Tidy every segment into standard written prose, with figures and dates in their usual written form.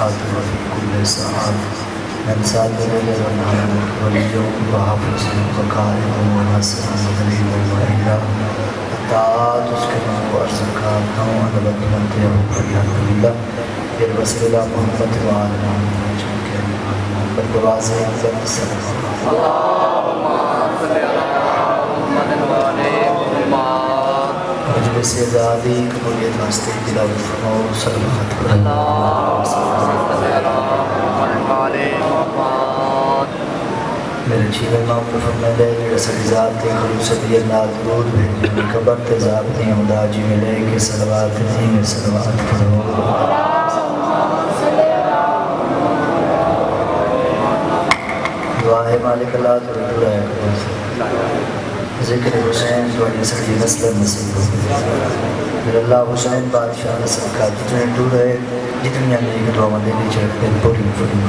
الصحات وفي كل ساعات من سائر الأنهار واليوم وحافظ وقائم وناصر ودليل وإله حتى تسكنه وأرزقها نوعا وبدمته والحمد لله بالوصل إلى محمد وعلى محمد محمد بواضح عزت السلام اللهم صل على محمد وعلى محمد مجلس آزادی قبولیت واسطے تلاوت فرماؤ صلوات اللهم صل على محمد وعلى محمد میرے جیون میں آپ کو فرمائے دے کہ رسل ذات کے خلوص دیر نال درود بھیجنے میں قبر تیزاب نہیں ہوتا جی ملے کہ صلوات نہیں میں صلوات پڑھو دعا ہے مالک اللہ تو رجوع ہے ذکر حسین تو علی سڑی نسل نصیب ہو پھر اللہ حسین بادشاہ نسل کا جتنے دور ہے جتنی امریک دعا مندے نیچے رکھتے ہیں پوری پوری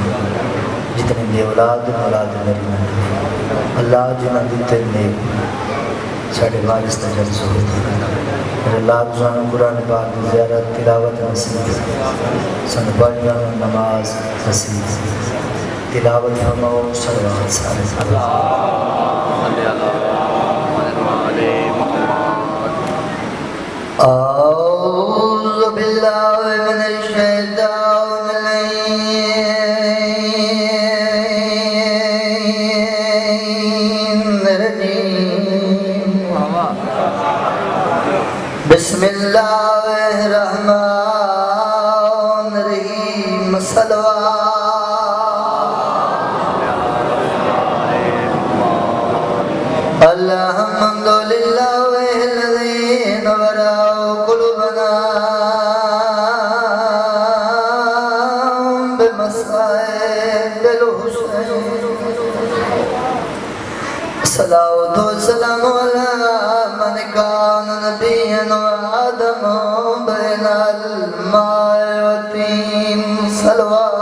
جتنے دی اولاد میری اللہ جنہ دیتے نیک ساڑھے وارث تجرز ہو پھر اللہ روزانہ قرآن پاک زیارت تلاوت نصیب سن بڑھنا نماز نصیب تلاوت فرماؤ صلوات سارے اعوذ باللہ من الشیطان الرجیم بسم اللہ الرحمن الرحیم صلوات الحمد للہ الذی نور قلوبنا بمصائب الحسین صلاۃ والسلام علی من کان نبیا وآدم بین الماء والطین صلوات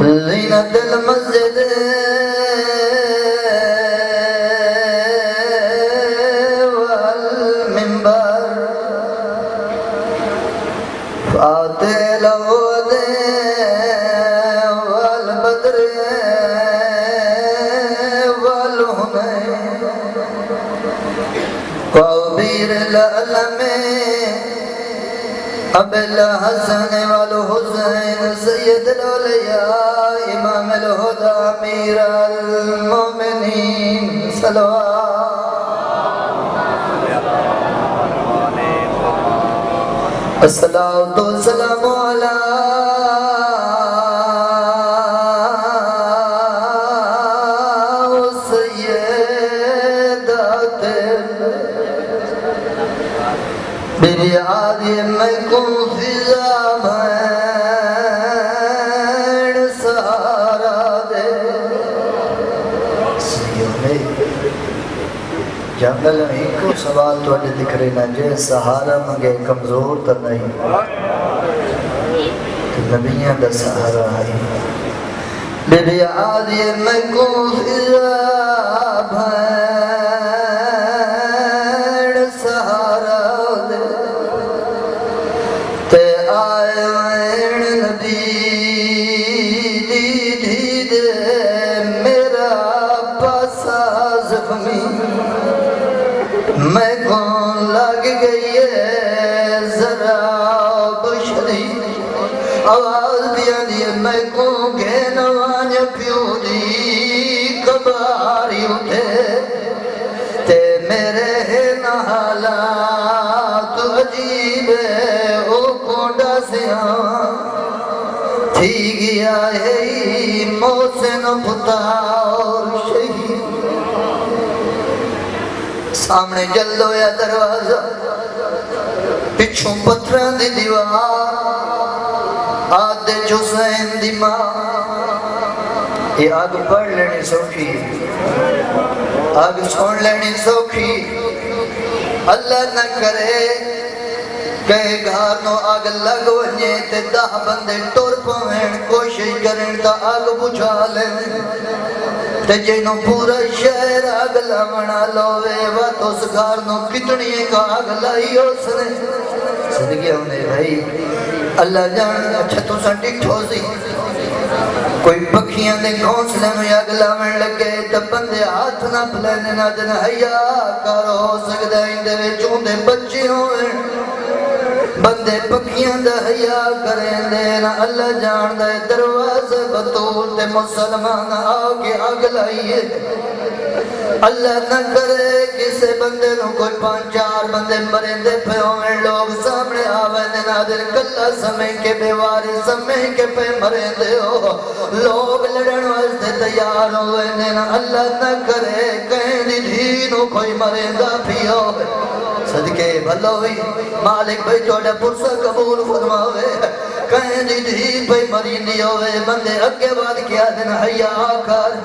زینت المسجد والمنبر فاتح العود والبدر والهنين وعبير الألم ابو الحسن والحسین سید الاولیاء امام الہدی امیر المومنین صلوات الصلاۃ والسلام علی بریادی میں کن فضا بین سہارا دے سیوں نے جنگل میں ایک سوال تو اڈے دکھ رہے نا جے سہارا منگے کمزور تا نہیں تو نبیان دا سہارا ہے بریادی میں کن فضا بین سہارا دے تے آئے وین نبی دے میرا پاسا زخمی میں کون لگ گئی ہے ذرا بشری آواز دیا دیئے میں کون گھنوان پیو دی کباری اٹھے تے میرے نحالات عجیب ہے او کونڈا سیاں تھی گیا ہے محسن پتا اور شہید سامنے جلو یا دروازہ پچھوں پتھران دی دیوار آدھے حسین دی ماں یہ آگ پڑھ لینی سوکھی آگ سون لینی سوکھی اللہ نہ کرے کہے گھار نو آگ لگ ونجے تے 10 بندے ٹور پوین کوشش کریں تا آگ بجھا لیں تے جنوں پورا شہر آگ لونا لوے وات اس گھار نو کتنی ایک آگ لائی اس نے صدقے ہونے بھائی اللہ جان اچھا تو سا ڈٹھو سی کوئی پکھیاں دے گھونسلے میں اگ لاون لگے تے بندے ہاتھ نہ پلینے نہ دن حیا کرو ہو سکدا اندے وچوں دے بچے ہوئے بندے پکھیاں دا حیا کریں دے نا اللہ جان دے دروازے بطول تے مسلمان آگے اگ لائیے اللہ نہ کرے کسے بندے نو کوئی 5-4 بندے مرندے پہ ہوئے لوگ سامنے آوے نادر کلا سمیں کے بیواری سمیں کے پہ مرندے ہو لوگ لڑن واسطے تیار ہوئے نا اللہ نہ کرے کہیں دی دھینو کوئی مرندہ بھی ہوئے صدقے بھلوئی مالک بھئی توڑا پرسہ قبول فرماوے کہیں دی دھی بھئی مرینی ہوئے بندے اگے بعد کیا دن حیا کر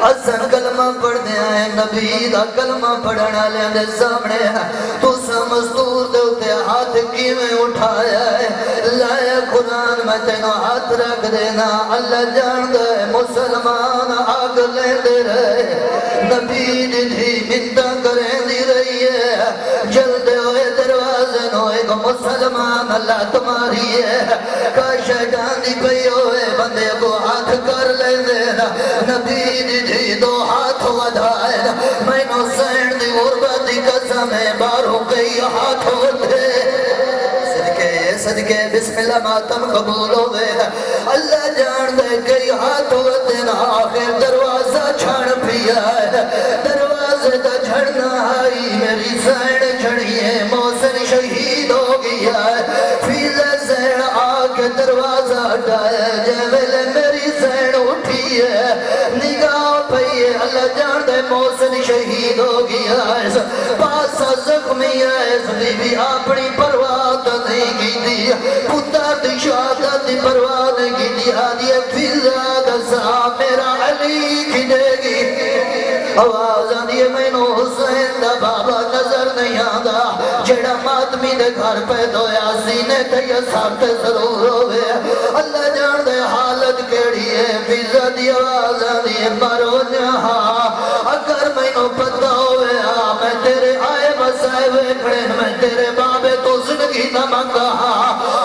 حسن کلمہ پڑھ دے آئے نبی دا کلمہ پڑھنا لے دے سامنے تو سا مزدور دے ہوتے ہاتھ کی میں اٹھایا ہے لائے قرآن میں تینو ہاتھ رکھ دینا اللہ جان دے مسلمان آگ لے دے رہے نبی دی منتہ کریں دی رہی ہے جلدے ہوئے دروازے نوئے کو مسلمان اللہ تمہاری ہے کاش شیطان دی پئی ہوئے بندے کو ہاتھ کر لے دینا نبی دی دو ہاتھ ودھائے میں نو سین دی غربت دی قسم ہے باروں کئی ہاتھ ودھے صدقے بسم اللہ ماتم قبول ہوئے اللہ جان دے کئی ہاتھ ودھے آخر دروازہ چھڑ پیا ہے دروازے دا چھڑنا آئی میری سین چھڑی ہے موسن شہید ہو گیا ہے فیضہ سین آکے دروازہ ہٹایا جیوے میری سین اٹھی ہے نگاہ پہیے اللہ جان دے موسن شہید ہو گیا ہے پاسا زخمی ہے بی بی اپنی پرواد نہیں کی دی پتر دی شہادت دی پرواد نہیں کی دی آدھی فضا دسا میرا علی کی دے گی آواز آدھی میں نو حسین دا بابا نظر نہیں آدھا جڑا ماتمی دے گھر پہ دویا سینے تے یہ سارتے ضرور ہوئے اللہ جان دے حالت کیڑی ہے فضا دی آواز آدھی مرو جہاں اگر میں نو پتہ ہوئے میں تیرے آئے مسائے ویکھڑے میں تیرے بابے تو زندگی نہ منگا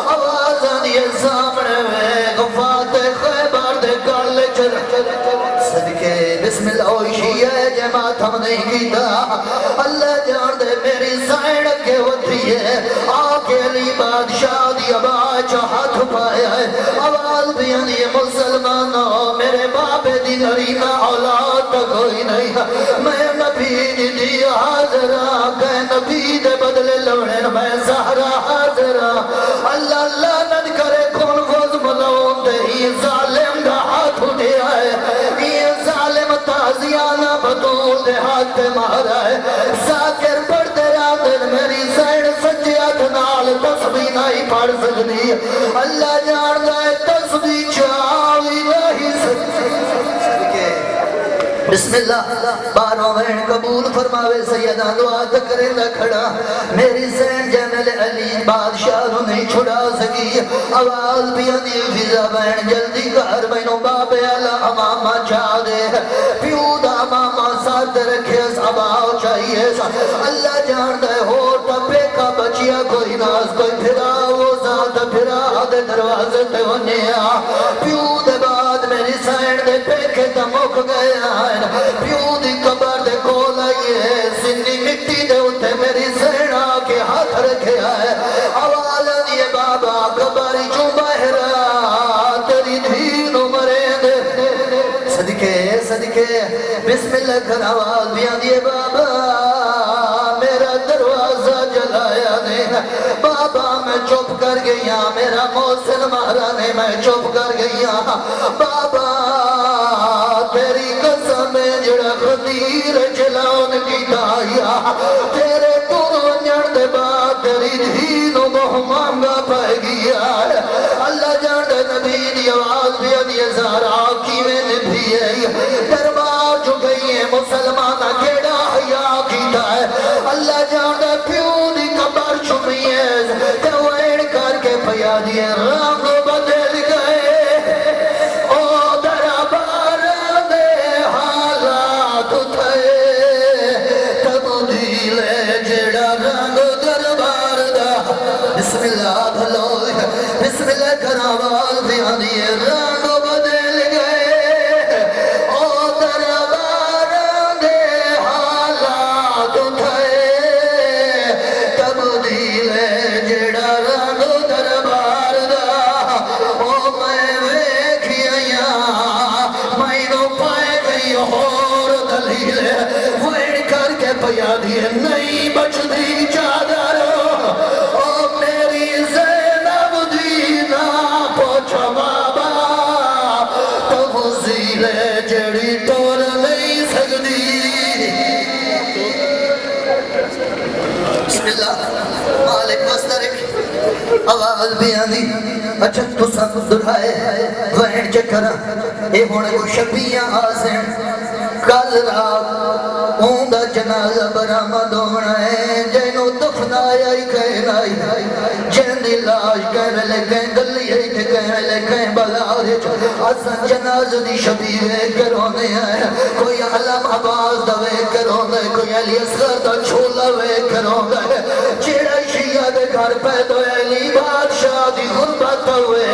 آواز آدھی سامنے میں غفات خیبار دے گالے چل صدقے بسم اللہ ہوئی ہے جماعت ہم نہیں کیتا اللہ جان دے میری سائن کے ہوتی ہے آکے علی بادشاہ دی آواز ہاتھ پایا ہے آواز بھی آنی مسلمانوں میرے بابے دی نریمہ اولاد کوئی نہیں میں نبی دی حاضرہ کہ نبی دے بدلے لوڑے میں زہرہ حاضرہ اللہ لعنت کرے کون فوز ملون دے یہ ظالم دا ہاتھ اٹھیا ہے یہ ظالم تازیانہ بطول دے ہاتھ پہ مارا ہے ساکر پڑھ دے راتن میری سین سجیات نال تسبیح نہیں پڑھ سکتی اللہ جان دے تسبیح چاوی نہیں سکتی بسم اللہ باروں بہن قبول فرماوے سیدہ دعا تکرے نہ کھڑا میری سین جمل علی بادشاہ رو نہیں چھڑا سکی آواز بھی آنی فضا بہن جلدی کر بینوں باب علا امامہ چاہ دے پیود امامہ ساتھ رکھے سباؤ چاہیے اللہ جان دے ہو ٹپے کا بچیا کوئی ناز کوئی پھرا وہ ذات پھرا دے دروازے تے ہونیا پیود بعد میری سین دے پیکے دمک گیا ہے پیو دی قبر دے کول آئیے سنی مٹی دے اٹھے میری سینہ کے ہاتھ رکھے آئے حوالہ دیے بابا قبری جو بہرہ تیری دھینو مرے دے صدقے صدقے بسم اللہ کر آواز بھی آدھیے بابا میرا دروازہ جلایا دے بابا میں چپ کر گیا میرا محسن مہرانے میں چپ کر گیا بابا تیری قسم جڑا خدیر چلاؤن کی دایا تیرے تونجن دے بعد تیری دھینو محمانگا پہ گیا اللہ جان دے نبی دی آواز بھی ادھی زہرا کی میں نبھی ہے دربار جو گئی ہے مسلمانہ کیڑا حیا کیتا ہے اللہ جان دے پیو دی قبر چھپی ہے توین کر کے پیا دیے رنگ بدل گئے بسم اللہ کر آواز بھی آنی ہے رنگ بدل گئے او دربار دے حالات تھے تبدیل جڑا رنگ دربار دا او میں ویکھیا میں نو پائے گئی اور دلیل ویڑ کر کے پیا دیے نہیں بچتی چادر او میری زینب دینا پوچھا بابا تفضیل جڑی ٹور نہیں سکتی بسم اللہ مالک مسترک آواز بھی آنی اچھا تو سب دلائے وہن چکرہ اے ہونے کو شبیہ آسیں کل رات اوندا جنازہ برآمد ہونا ہے جنوں دفنایا ہی کہنائی جن دی لاش کہنے لگیں گلی ہی تھے کہنے لگیں بلارے اساں جنازہ دی شبیہ کرونے ہیں کوئی علم عباس دوے کرونے کوئی علی اصغر دا چھولا وے کرونے چیڑا شیعہ دے گھر پیدو علی بادشاہ دی غربت ہوئے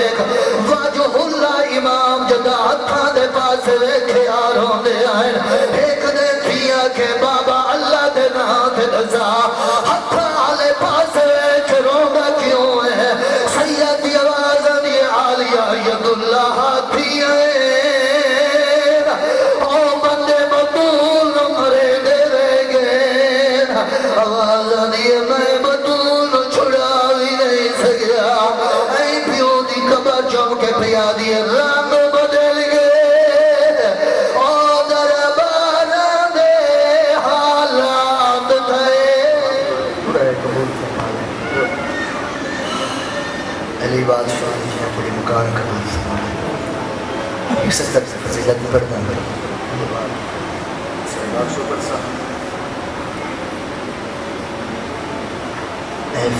واجہ اللہ امام جدا ہتھاں دے پاس ویکھے آرونے آئے ایک دن کیا کہ بابا اللہ دے نات دزا ہتھاں آلے پاس ویکھے روگا کیوں ہے سیدی آوازنی عالیہ ید اللہ تھیئے او بندے بطول مرے دے رہ گئے آوازنی میں بطول چھڑاوی نہیں سکیا اے پیو دی قبر چم کے پیا دی رنگ بدل گئے او دربار دے حالات تھے علی بادشاہ جنہیں پوری مکان کرنا ایک ستر سے فضیلت پڑھنا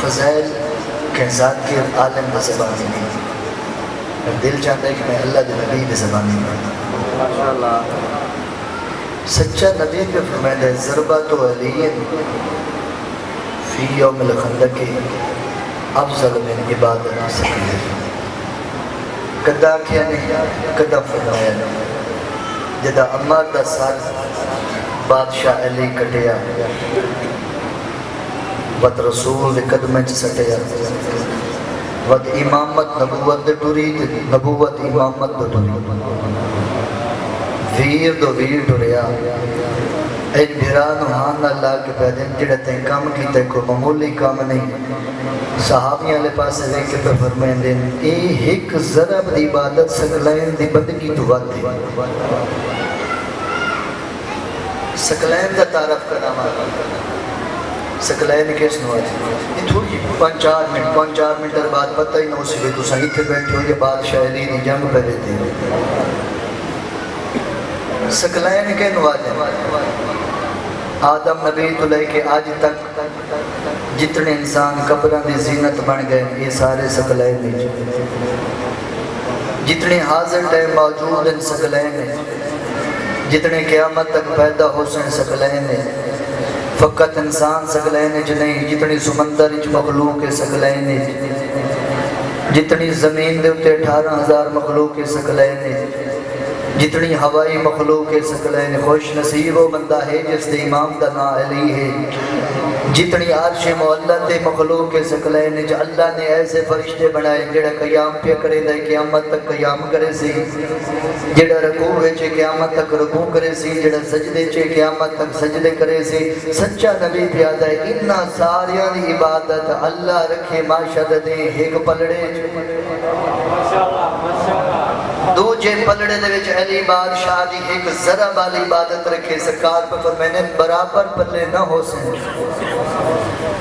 فضائل کہ ذات کے عالم دے زبانی نہیں دل چاہتا ہے کہ میں اللہ دے نبی دے زبانی پڑھنا سچا نبی پہ فرمائے ضربت علی فی یوم الخندق افضل من عبادت سکتے کدا کیا نہیں کدا فرمایا نہیں جدا عمار دا ساتھ بادشاہ علی کٹیا ود رسول دے قدمیں سٹیا ود امامت نبوت دے ٹوری نبوت امامت دے ٹوری ویر دو ویر ٹوریا ایک بھیران ہان اللہ کے پیدیں جڑے تین کام کی تے کوئی معمولی کام نہیں صحابیاں لے پاس ہے کہ پہ فرمائیں دیں اے ایک ضرب دی عبادت سکلین دی بندگی تو بات دی سکلین دا تعرف کرنا مارا سکلین کیس نواز یہ تھوڑی 5-4 منٹ در بعد پتہ ہی نہ اسی بھی تو صحیح تھے بیٹھے ہو یہ بادشاہ علی نے جنگ پہ دیتے ہیں سکلین کے نواز آدم نبی تو لے کے آج تک جتنے انسان قبران دی زینت بن گئے یہ سارے سکلین ہیں جتنے حاضر ٹائم موجود ہیں سکلین ہیں جتنے قیامت تک پیدا ہو سن سکلین ہیں فقط انسان سکلین ہیں جتنی سمندر اچ مخلوق کے سکلین ہیں جتنی زمین دے اتے 18,000 مخلوق کے سکلین ہیں جتنی ہوائی مخلوق کے سکلین خوش نصیب و بندہ ہے جس دے امام دا نا علی ہے جتنی عرش معلت دے مخلوق کے سکلین جو اللہ نے ایسے فرشتے بنائے جڑا قیام پہ کرے دے قیامت تک قیام کرے سی جڑا رکوع ہے چھے قیامت تک رکوع کرے سی جڑا سجدے چھے قیامت تک سجدے کرے سی سچا نبی پیادا ہے اتنا ساریاں دی عبادت اللہ رکھے معاشد دے ایک پلڑے دو جے پلڑے دے وچ علی بادشاہ دی ایک ذرہ والی عبادت رکھے سرکار پر فرمائنے برابر پلے نہ ہو سن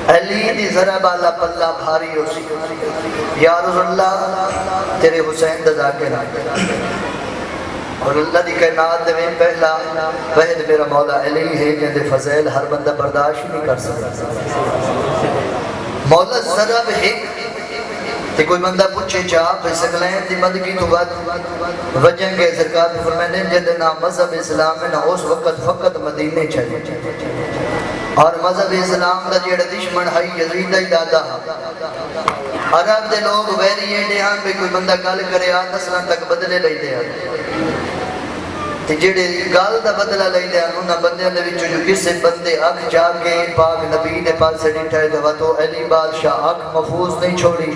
علی دی ذرہ والا پلہ بھاری ہو سی یا رسول اللہ تیرے حسین دا ذاکر اور اللہ دی کائنات دے میں پہلا وحد میرا مولا علی ہے جن دے فضائل ہر بندہ برداشت نہیں کر سکتا مولا ذرہ ایک تے کوئی بندہ پوچھے چاپ سکلین دی بندگی تو بعد وجہ کے سرکار فرمائنے جن نہ مذہب اسلام میں نہ اس وقت فقط مدینے چاہیے اور مذہب اسلام دا جیڑا دشمن ہے یزید ہی دادا عرب دے لوگ ویری ایڈے ہیں بھی کوئی بندہ گل کرے آ نسلاں تک بدلے لئی دے تے جڑے گل دا بدلہ لئی دے انہاں بندیاں دے وچوں جو کسے بندے اکھ جا کے پاک نبی دے پاسے ڈٹھا ہے تے تو علی بادشاہ اکھ محفوظ نہیں چھوڑی.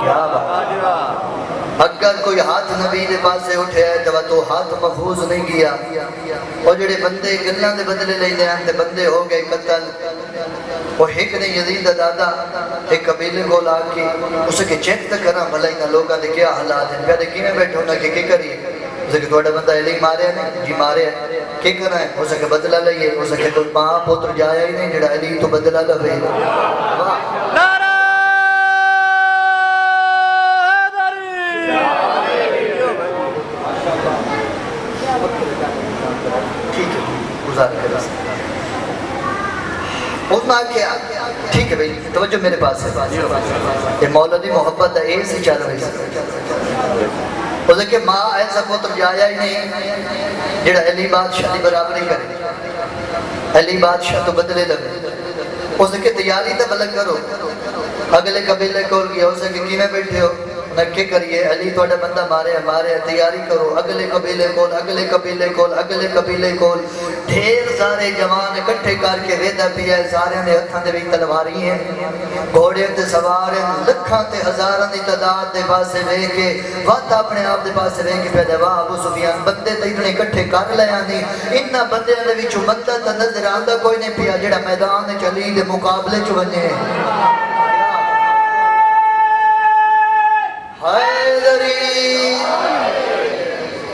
کیا بات. اگر کوئی ہاتھ نبی دے پاسے اٹھے ہے تو ہاتھ محفوظ نہیں گیا. اور جڑے بندے گلاں دے بدلے لئی دے تے بندے ہو گئے قتل. وہ ایک نے یزید دا دادا ایک قبیلے کو لا کے اسے کہ چیک تک کرنا بھلا انہاں لوگاں دے کیا حالات ہیں پہلے کیویں بیٹھے ہونا کہ کی کریے اسے کہ تھوڑا بندہ علی مارے نہیں جی مارے ہے کی کرنا ہے اسے کہ بدلہ لئیے اسے کہ کوئی ماں پوتر جایا ہی نہیں جڑا علی تو بدلہ لوے. نعرہ ٹھیک ہے گزار کر اتنا کیا ٹھیک ہے بھائی توجہ میرے پاس ہے. یہ مولدی محبت ہے ایسے چل رہی ہے. اسے کہ ماں ایسا پتر جایا ہی نہیں جڑا علی بادشاہ دی برابری کرے علی بادشاہ تو بدلے لگے. اسے کہ تیاری تو بلک کرو اگلے قبیلے کول گیا اسے کہ کیویں بیٹھے ہو نکے کریے علی تھوڑا بندہ مارے تیاری کرو اگلے قبیلے کول اگلے قبیلے کول اگلے قبیلے کول ڈھیر سارے جوان اکٹھے کر کے ویدا پیا سارے دے ہتھاں دے وچ تلواری ہیں گھوڑے تے سوار ہیں لکھاں تے ہزاراں دی تعداد دے پاسے ویکھ کے وقت اپنے آپ دے پاسے ویکھ کے پیدا واہ ابو سفیان بندے تے اتنے اکٹھے کر لے آندی انہاں بندیاں دے وچوں بندہ تے نظر آندا کوئی نہیں پیا جڑا میدان وچ علی دے مقابلے چ ونے. حیدری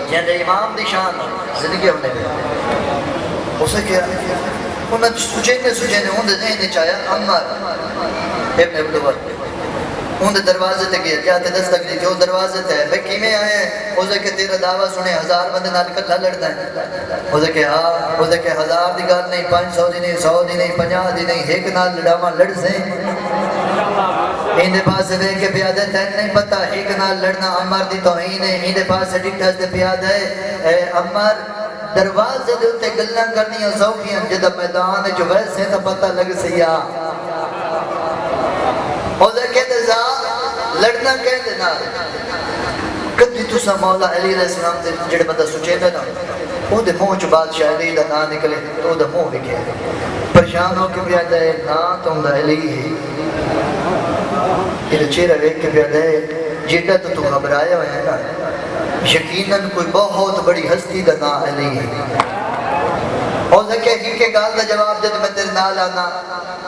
جہاں امام دی شان زندگی ہونے میں اسے کیا انہاں سجینے انہوں نے ذہن چاہیا عمر ابن عبدالور انہوں نے دروازے تے گیا کیا تے دستک دی جو دروازے تے ہے بھئی کیمیں آئے ہیں اسے کہ تیرا دعویٰ سنے 1000 بندے نال کلا لڑتا ہے اسے کہ ہاں اسے کہ 1000 دی گال نہیں 500 دی نہیں 100 دی نہیں 50 دی نہیں ایک نال لڑاواں لڑ سے اندے پاس دے کے پیادہ تین نہیں پتا ایک نال لڑنا عمر دی توہین ہے اندے پاس ڈٹھس دے پیادہ ہے اے عمر دروازے دے اتے گلنا کرنی سوکھیاں جدہ میدان جو ویسے تو پتہ لگ سیا اوزے کہتے زا لڑنا کہتے نا کدی تسا مولا علی علیہ السلام دے جڑے بندہ سچے دے نا او دے موہ چو بادشاہ علی دا نا نکلے تو دا موہ بھی کہے پریشان ہو کے پیادہ ہے نا تم دا علی ہے یہ چہرہ ویک کے پیادہ ہے جیٹا تو گھبرایا ہوئے ہیں نا یقیناً کوئی بہت بڑی ہستی دا نا علی ہے اور ذکر ہی کے گال دا جواب دے تو میں تیرے نال آنا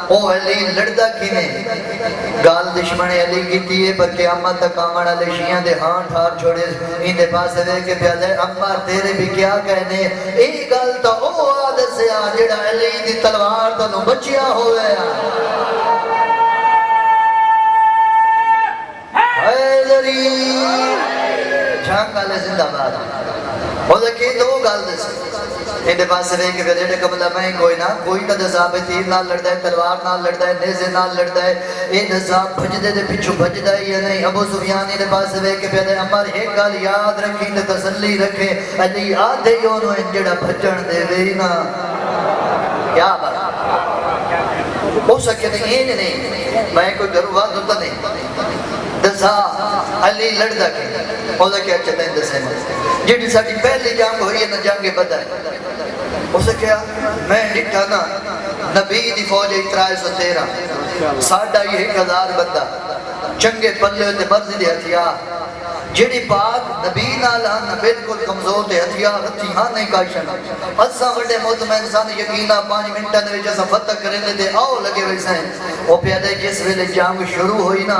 او علی لڑدا کینے گال دشمن علی کی تیئے پر قیامت تک آمن علی شیعہ دے ہاں ٹھار چھوڑے ان دے پاس دے کے پیادہ ہے امار تیرے بھی کیا کہنے ایک گال تا او عادت سے آ جڑا علی دی تلوار تا نو بچیا ہوئے حیدری جھانگ گالے زندہ بات اور دیکھیں دو گال دے سے ان دے پاس سے کہ پھر قبلہ میں کوئی نہ کوئی تا دساب تیر نال لڑتا ہے تلوار نال لڑتا ہے نیزے نال لڑتا ہے اے دساب بھجدے دے پچھو بھجدہ ہی ہے نہیں ابو سفیان ان دے پاس سے کہ پھر امر ایک گال یاد رکھیں تے تسلی رکھیں علی آدھے یونو انجڑا بھجن دے وینا کیا بات ہو سکے نہیں میں کوئی گھرو بات ہوتا نہیں دسا علی لڑدا کے اودا کیا چلتا ہے دسے جیڑی ساڑی پہلی جنگ ہوئی ہے نا جنگ بدر اسے کیا میں ڈٹھا نا نبی دی فوج 313 ساڑھا یہ 1000 بندہ چنگے پلے ہوتے مرضی دے ہتھیار جیڑی پاک نبی نالانا بالکل کمزور دے ہتھیار ہتھی ہاں نہیں کاشن اساں وڈے مطمئن انسان یقینا 5 منٹاں دے وچ اساں فتح کرنے دے آؤ لگے ویسے ہیں او پیادے جس ویلے جنگ شروع ہوئی نا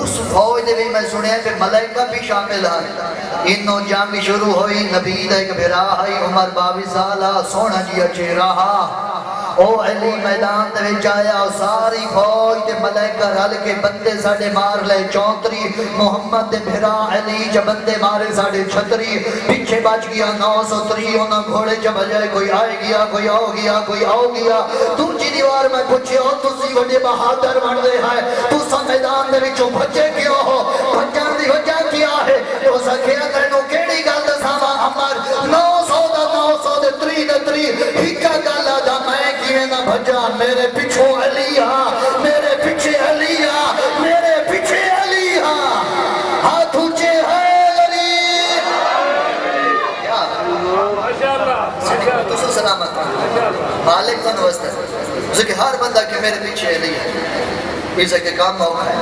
اس فوج دے بھی میں سنیا کہ ملائکہ بھی شامل ہیں انہوں جنگ شروع ہوئی نبی دے ایک بھرا ہے عمر 22 سالہ سونا جیا چہرہ او علی میدان دے وچ آیا ساری فوج تے ملائکہ رل کے بندے ساڑے مار لے 34 محمد دے بھرا علی جب بندے مارے ساڑے 36 پیچھے بچ گیا 903 انہاں گھوڑے جب بجائے کوئی آئے گیا کوئی آؤ گیا کوئی آؤ گیا دوسری دیوار میں پوچھے ہو تسی وڈے بہادر بن رہے ہیں تو سا میدان دے وچوں بچے کیوں ہو بچن دی وجہ کیا ہے تو سکھیا تینوں کیڑی گل دساواں عمر 900 دا 900 دے 3 ہکا گل دا میں کیویں نہ بھجا میرے پیچھے علی میرے پیچھے علی سلامت مالک تن وسط اس کہ ہر بندہ کہ میرے پیچھے علی ہے اس کے کام موقع ہے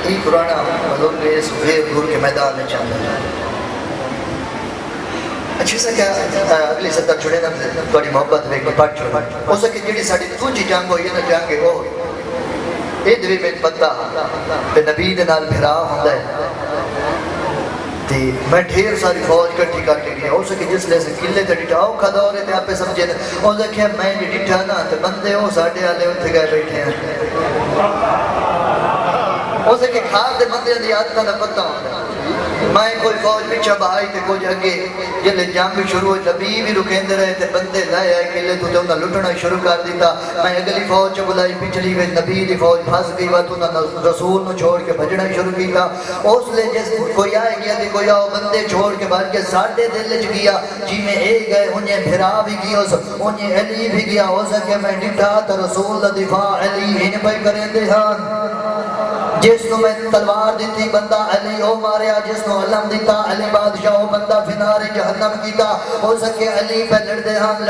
یہ پرانا ملوک اس غیر گھر کے میدان میں چاہتا ہے اچھی سے کیا اگلی صدر چھوڑے نا تھوڑی محبت ویک کے پاٹ چھوڑے ہو سکے جیڑی ساڑی دوجی جانگ ہوئی نا جانگے وہ ہوئی دوی میں بندہ پہ نبی دے نال بھرا ہوندہ ہے تی میں ڈھیر ساری فوج کٹھی کر کے گیا ہو سکے جس لئے سے قلعے تے ڈٹھا ہو کھدا ہو رہے تھے آپ پہ سمجھے تھے ہو سکے میں ڈٹھا نا تے بندے ہو ساڑھے آلے اتھے گئے بیٹھے ہیں ہو سکے کھار دے بندے دی آدھتا نہ پتہ ہوندہ میں کوئی فوج پیچھا بھائی تے کوئی اگے جلے جنگ بھی شروع ہوئی نبی بھی رکھیندے رہے تے بندے لائے آئے قلعے تو تے انہاں لٹنا شروع کر دیتا میں اگلی فوج چ بلائی پچھلی گئی نبی دی فوج پھنس گئی وا تو انہاں رسول نو چھوڑ کے بھجنا شروع کیتا اس لے جس کوئی آئے گیا تے کوئی آؤ بندے چھوڑ کے بھج کے ساڈے دل وچ گیا جی میں اے گئے انہیں بھرا بھی گیا انہیں علی بھی گیا ہو سکے میں ڈٹھا تے رسول دا دفاع علی ان پہ کریندے ہن جس نو میں تلوار دیتی بندہ علی او ماریا جس نو علم دیتا علی بادشاہ او بندہ فنار جہنم کیتا ہو سکے علی پہ لڑدے ہم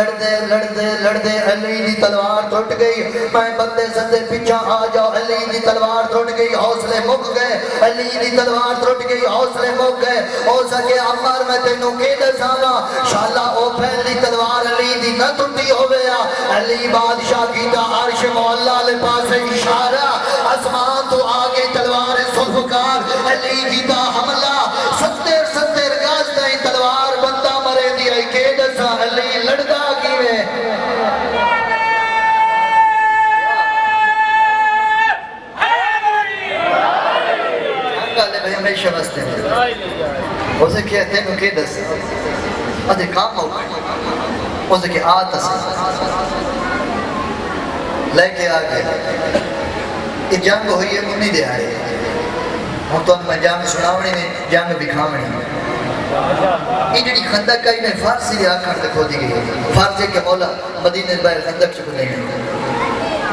لڑدے علی دی تلوار ٹوٹ گئی میں بندے سندے پیچھا آ جاؤ علی دی تلوار ٹوٹ گئی حوصلے مک گئے علی دی تلوار ٹوٹ گئی حوصلے مک گئے ہو سکے عمر میں تینوں کے دسانا شالا او پہلی تلوار علی دی نہ ٹوٹی ہویا علی بادشاہ کیتا عرش مولا لے پاس اشارہ آسمان تو آگے تلوار سلفکار علی کیتا حملہ ستر گاز دائی تلوار بندہ مرے دی آئی کے دسا علی لڑدا کیوے گالے بھئی ہمیشہ بستے ہیں اسے کیا تینوں کے دسا ادھے کام ہوگا اسے کیا آتا سے لے کے آگے یہ جنگ ہوئی ہے منی دے آئے ہم تو میں جنگ سناونے میں جنگ بکھاونے یہ جڑی خندق کا انہیں فارسی دے آکھر دکھو دی گئی فارسی کے مولا مدینہ باہر خندق چکو لیں گے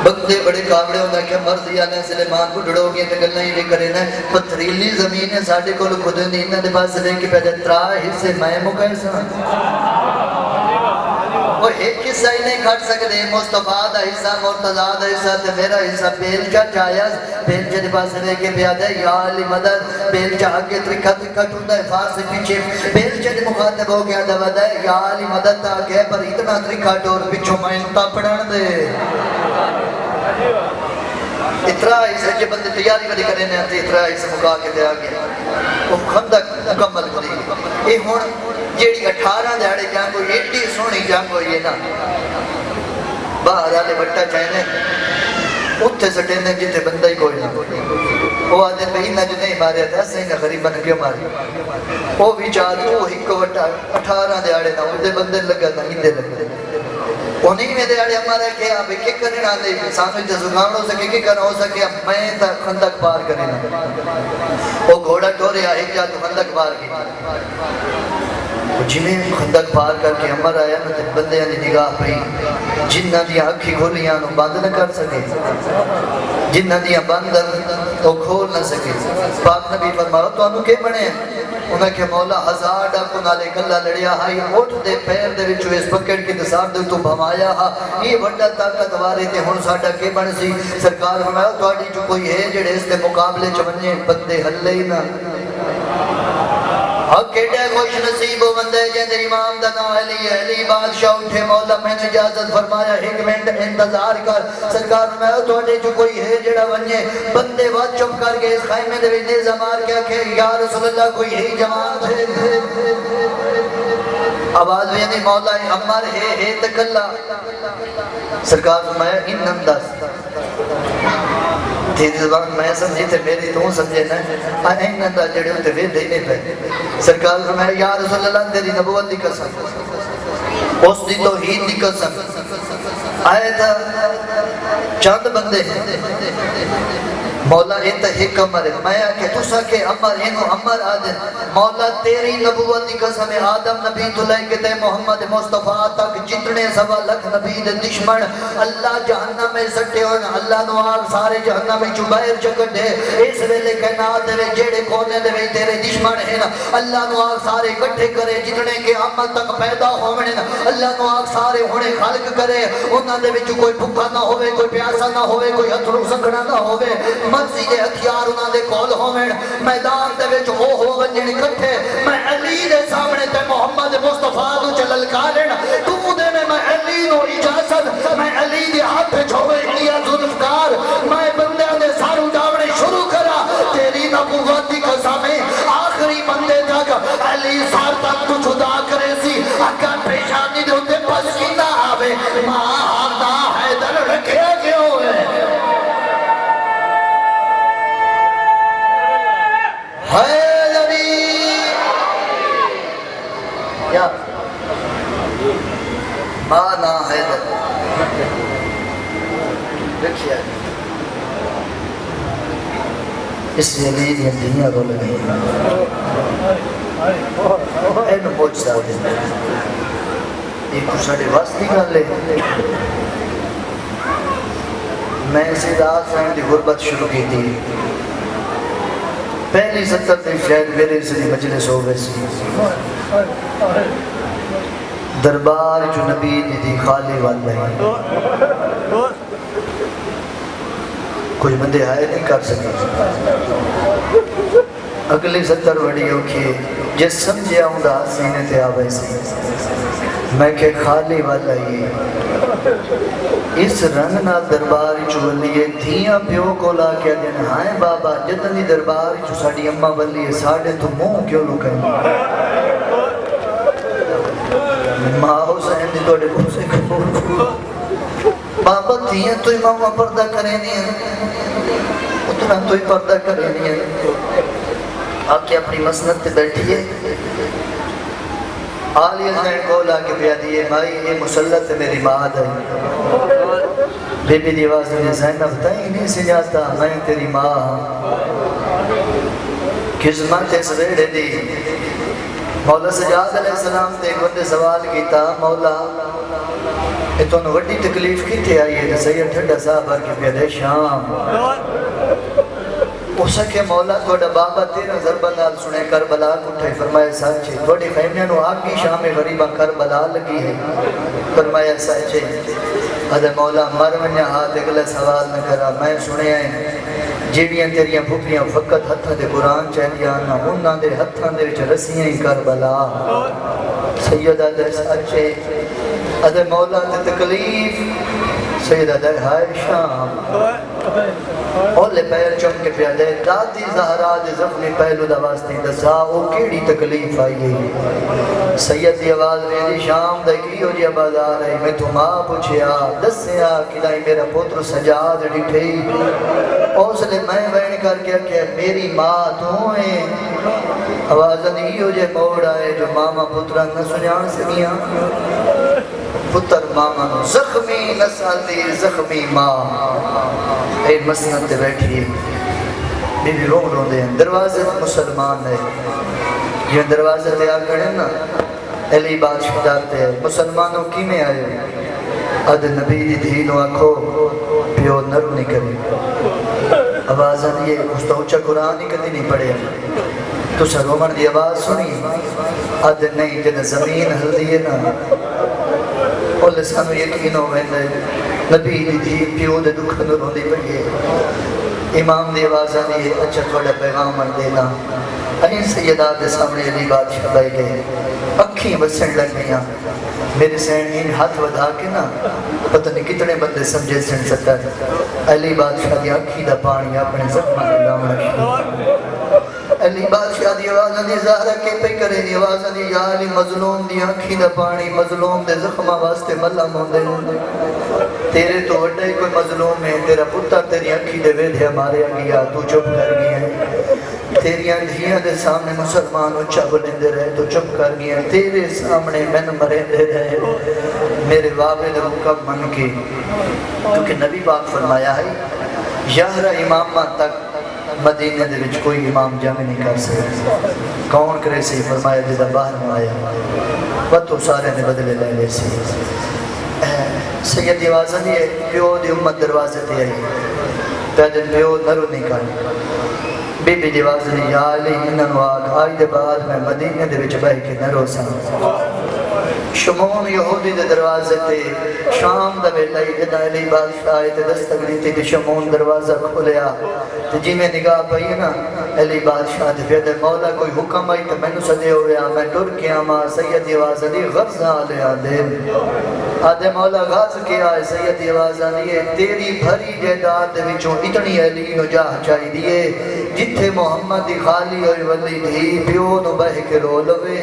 بندے بڑے کابڑے ہوندہ کہ مرضی آنے سلیمان کو ڈڑو گئے تے گلنا ہی لے کرے نا پتھریلی زمین ہے ساڑھے کو لوگ خود نہیں انہاں دے پاس لے کے پیدا ترائے حصے میں مکیسا وہ ایک حصہ ہی نہیں کھٹ سکتے مصطفیٰ دا حصہ مرتضیٰ دا حصہ تے میرا حصہ بیلچہ چاہیاز بیلچہ دے پاس لے کے پیادہ یا علی مدد بیلچہ آگے ترکھت ہوندہ ہے فارسی پیچھے بیلچہ دے مخاطب ہو گیا دودہ ہے یا علی مدد آگے پر اتنا ترکھت اور پچھو میں انتا پڑھن دے اترا حصہ جب بندے تیاری بڑی کرنے ہیں اترا حصہ مکا کے دے آگے وہ خندق مکمل کری یہ ہون جیڑی 18 دیاڑے جنگ ہوئی ایڈی سونی جنگ ہوئی ہے نا باہر آلے بٹا چاہنے اتھے سٹینے جتے بندہ ہی کوئی نہ وہ آدھے پہ ہی نہ جو نہیں مارے تھا سہی نہ غریبہ نے کیوں ماری وہ بھی چاہتے وہ ہی کو 18 دیاڑے نہ ہوتے بندے لگا نہ ہی دے لگا انہیں میں دیاڑے ہمارا کہ آپ ایک ایک کرنے نہ دے سانوی تے زکام ہو سکے کہ کرنا ہو سکے میں تا خندق پار کرنے نہ وہ گھوڑا ٹورے آئے کیا تو خندق پار کی جنہیں خندق پار کر کے عمر آیا نا بندے نے نگاہ پہی جنہ دیا اکھی کھولیاں نو بند نہ کر سکے جنہ دیا بند تو کھول نہ سکے پاک نبی فرماؤ تو انہوں کے بنے ہیں انہیں کہ مولا 1000 ڈاکو نالے کلہ لڑیا ہائی اٹھ دے پیر دے وچو اس پکڑ کی دسار دے تو بھمایا ہا یہ بڑا طاقت وارے تے ہن ساڈا کے بن سی سرکار فرمایا تہاڈی جو کوئی ہے جڑے اس دے مقابلے چ بننے بندے ہلے ہی نہ حق کیڑے خوش نصیب و بندے جن امام دا نام علی علی بادشاہ اٹھے مولا میں نے اجازت فرمایا 1 منٹ انتظار کر سرکار میں تواڈے جو کوئی ہے جڑا ونجے بندے وقت چپ کر کے اس خیمے دے وچ نیزہ مار کے کہ یا رسول اللہ کوئی ہے جوان ہے آواز بھی نہیں مولا عمر ہے تکلا سرکار فرمایا ان انداز تیری زبان میں سمجھی تھے میری تو سمجھے نا این انداز جڑے ہوتے وے دینے پہ سرکار فرمایا یا رسول اللہ تیری نبوت دی قسم اس دی توحید دی قسم آئے تھا چند بندے ہیں مولا انت ایک عمر ہے میں کہ تسا کے عمر انو عمر آدن مولا تیری نبوت کی قسم آدم نبی تو لے کے تے محمد مصطفیٰ تک جتنے سوا لکھ نبی دے دشمن اللہ جہنم میں سٹے ہون اللہ نو آگ سارے جہنم میں چبائر چکر دے اس ویلے کائنات دے جیڑے کونے دے تیرے دشمن ہیں اللہ نو آگ سارے کٹھے کرے جتنے کے عمل تک پیدا ہونے اللہ نو آگ سارے ہونے خالق کرے انہاں دے وچ کوئی بھوکا نہ ہوئے کوئی پیاسا نہ ہوئے کوئی ہتھرو سکڑا نہ ہوئے مرضی دے ہتھیار انہاں دے کول ہوویں میدان دے وچ او ہو ونجن کٹھے میں علی دے سامنے تے محمد مصطفیٰ نو چلل کارن تو دے میں علی نو اجازت میں علی دے ہاتھ وچ ہوے لیا ذوالفقار میں بندیاں دے سار اٹھاونے شروع کرا تیری نبوت دی قسم آخری بندے تک علی سار تک تو جدا کرے سی اگر پیشانی دے اوتے پسینہ آوے ماں ہاردا حیدر رکھے کیوں ہے حیدری یا مانا حیدر رکھیا اس لیے میری دنیا رو لگئی اینو پوچھتا دیں ایک کچھ ساڑھے واسطی کر لے میں اسے رات فہم دی غربت شروع کی تھی پہلی 70 دن شاید میرے سے مجلس ہو گئے سی دربار جو نبی دی خالی واللہ کچھ بندے آئے نہیں کر سکے اگلی 70 وڑی اوکھی جس سمجھے ہوں دا سینے تے آوے سی میں کہ خالی والا یہ اس رنگ نہ دربار چولیے دھیاں پیو کو لا کے دن ہائیں بابا جتنی دربار چو ساڑی اممہ ولی ساڑے تو منہ کیوں لکھیں ماں حسین دی توڑے کو سے کھول بابا دھیاں تو امامہ پردہ کریں نہیں ہے اتنا تو ہی پردہ کریں نہیں ہے آپ کی اپنی مسند تے بیٹھئے آلی حسین کو لا کے پیا دیئے مائی یہ مسلط میری ماں آئی بی بی دیواز نے زینب تائیں نہیں سے جاتا میں تیری ماں قسمت اس ریڑے دی مولا سجاد علیہ السلام تے بندے سوال کیتا مولا تو نے وڈی تکلیف کی تھی آئی ہے سید ٹھنڈا صاحب آر کے پیا دے شام اسا کہ مولا توڑا بابا تیرا ضربہ نال سنے کربلا کٹھے فرمایا سچے توڑی خیمنے نو آگ کی شام غریبہ کربلا لگی ہے فرمایا سچے ادھے مولا مرونیا ہاتھ اگلے سوال نہ کرا میں سنے آئیں جیڑیاں تیریاں بھوپیاں فقط ہتھاں دے قرآن چاہیاں نہ ہنہ دے ہتھاں دے وچ رسیاں ہی کربلا سیدہ دے سچے ادھے مولا تے تکلیف سیدہ دے ہائے شام اولے پیر چم کے پیادے دادی زہرا دے زخمی پہلو دواستی دسا او کیڑی تکلیف آئی ہے سید دی آواز میری شام دے کی ہو جیا بازار ہے میں تو ماں پوچھیا دسیا کدائی میرا پوتر سجاد ڈٹھے اوسلے میں بین کر کے کہ میری ماں تو ہیں آواز نہیں ہو جائے موڑ آئے جو ماما پتران نہ سنیان سکیاں پتر ماما زخمی نساتی زخمی ماں اے مسند بیٹھی بی بی رو دے ہیں دروازے مسلمان ہے یہ دروازے تے آگڑے نا علی بادشاہ جاتے ہیں مسلمانوں کی میں آئے اد نبی دی دھینو آکھو پیو نرو نہیں کری آوازن یہ مستوچہ قرآن ہی کدی نہیں پڑے تو سرومن دی آواز سنی اد نہیں جنہ زمین ہل دیئے نا اور لسانو یقین ہو گئے نبی دی دھی پیو دے دکھن رو دی پڑیے امام دی آوازن یہ اچھا تھوڑا پیغام من دینا این سیدہ دے سامنے علی بادشاہ بائی گئے اکھیں بسن لگ گئیاں میرے سین ان ہاتھ ودا کے نا پتہ نہیں کتنے بندے سمجھے سن سکتا ہے علی بادشاہ دی اکھی دا پانی اپنے زخمان اللہ مرشد علی بادشاہ دی آواز دی زہرہ کے پہ کرے دی آواز دی یا علی مظلوم دی اکھی دا پانی مظلوم دے زخمہ واسطے ملہ موندے تیرے تو وڈے کوئی مظلوم ہے تیرا پتر تیری اکھی دے ویدھے ہمارے گیا تو چپ کر گیا ہے تیریاں دھیاں دے سامنے مسلمان اچھا بلندے رہے تو چپ کر گیا تیرے سامنے من مرندے رہے میرے والد رکب من کے کیونکہ نبی پاک فرمایا ہے 11 امامہ تک مدینہ دے وچ کوئی امام جمع نہیں کر سکتا. کون کرے سی؟ فرمایا جدا باہر میں آیا وقت سارے نے بدلے لے لے سی. سید آوازہ دی پیو دی امت دروازے تے آئی پیدل پیو نرو نہیں کرنی. بی بی دی آواز دی یا علی انہاں نو آگ آئی دے بعد میں مدینہ دے وچ بہ کے نہ رو ساں. شمون یہودی دے دروازے تے شام دا ویلا جدا علی بادشاہ تے دستک دیتی تے شمون دروازہ کھولیا تے جی میں نگاہ پئی نا علی بادشاہ تے پھر مولا کوئی حکم آئی تے مینوں سدے ہویا میں ٹر کے آواں. سید آواز دی غرضہ لے آدے آدھے مولا غاز کیا ہے. سید آواز دیئے تیری بھری جائیداد وچوں اتنی علی نو جاہ چاہی دیئے جتھے محمد دی خالی ہوئی ولی دھی پیو نو بہ کے رو لوے.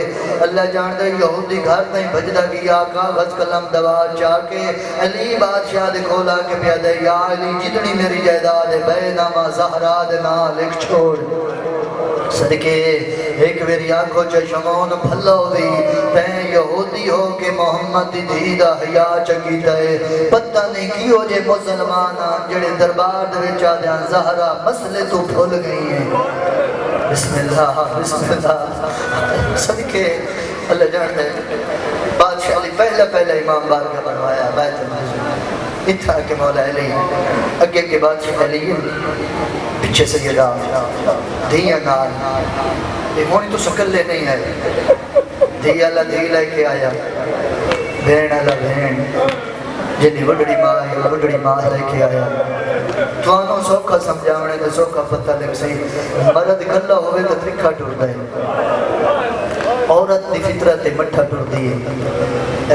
اللہ جان دے یہودی گھر تائیں بجدہ گیا کاغذ قلم دوار چاہ کے علی بادشاہ دے کھولا کے پیا دے یا علی جتنی میری جائیداد ہے بے نامہ زہرا دے نا لکھ چھوڑ. صدقے ایک میری آنکھوں چشمون پھلو دی تین یہودی ہو کے محمد دی دھی دا حیا چکی دے. پتہ نہیں کیوں جے مسلمانہ جڑے دربار دے چاہدیاں زہرا مسئلے تو بھول گئی ہیں. بسم اللہ بسم اللہ. صدقے اللہ جان دے بادشاہ علی پہلا امام بارگاہ بنوایا بیت المقدس اتھا کے مولا علی اگے کے بادشاہ علی پیچھے سے گرا دھیاں نال یہ ہونی تو سکلے نہیں ہے. دھیا اللہ دھی لے کے آیا بھین اللہ بھین جنہی وڈڑی ماں لے کے آیا. توانوں سوکھا سمجھاونے تو سوکھا پتہ لگ سی مرد کلا ہوئے تو ترکھا ٹوڑ دائے عورت دی فطرت مٹھا ٹوڑ دیئے.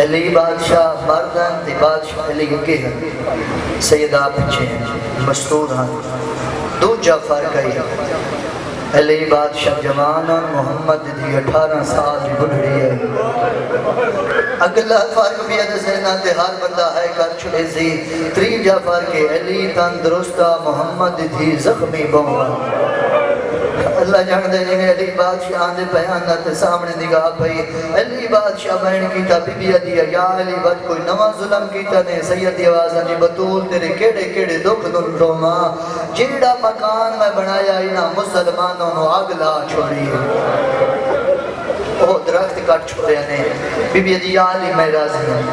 علی بادشاہ مردن دی بادشاہ علی اگے ہیں سیدہ پچھے ہیں مستور ہیں دو جا فرق ہے. علی بادشاہ جوان اور محمد دی 18 سال دی بڑھڑی ہے. اگلا فرق بھی ہے سینا تے ہر بندہ ہے کر چھڑے سی. تریجا فرق ہے علی تندرستہ محمد دی زخمی بہن. اللہ جان دے جنہیں علی بادشاہ دے بیانات سامنے نگاہ پئی علی بادشاہ بہن کیتا بی بی دیا یا علی بد کوئی نواں ظلم کیتا نے. سید آوازہ جی بطول تیرے کیڑے دکھ نو روماں جیڑا مکان میں بنایا انہاں مسلمانوں نو آگ لا چھوڑی وہ درخت کٹ چھوڑے نے. بی بی دی یا علی میں راضی ہوں.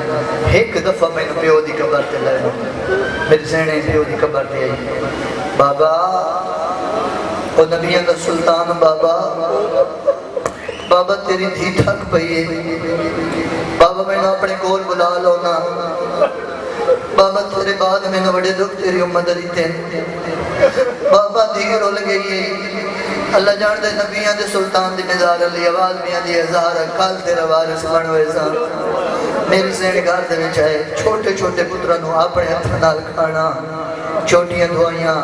ایک دفعہ میں پیو دی قبر تے لائے میرے سینے پیو دی قبر تے آئی بابا او نبیان دا سلطان بابا تیری دھی تھک پئی ہے بابا میں نے اپنے کول بلا لونا بابا تیرے بعد میں نے بڑے دکھ تیری امت دیتے ہیں بابا دھی رول گئی ہے. اللہ جان دے نبیان دے سلطان دی نظار علی آواز میاں دی ہزار کال تیرا وارث بنوے سا. میری سین گھر دے میں چاہے چھوٹے پتروں نو اپنے ہتھ نال کھانا چھوٹیاں دعائیاں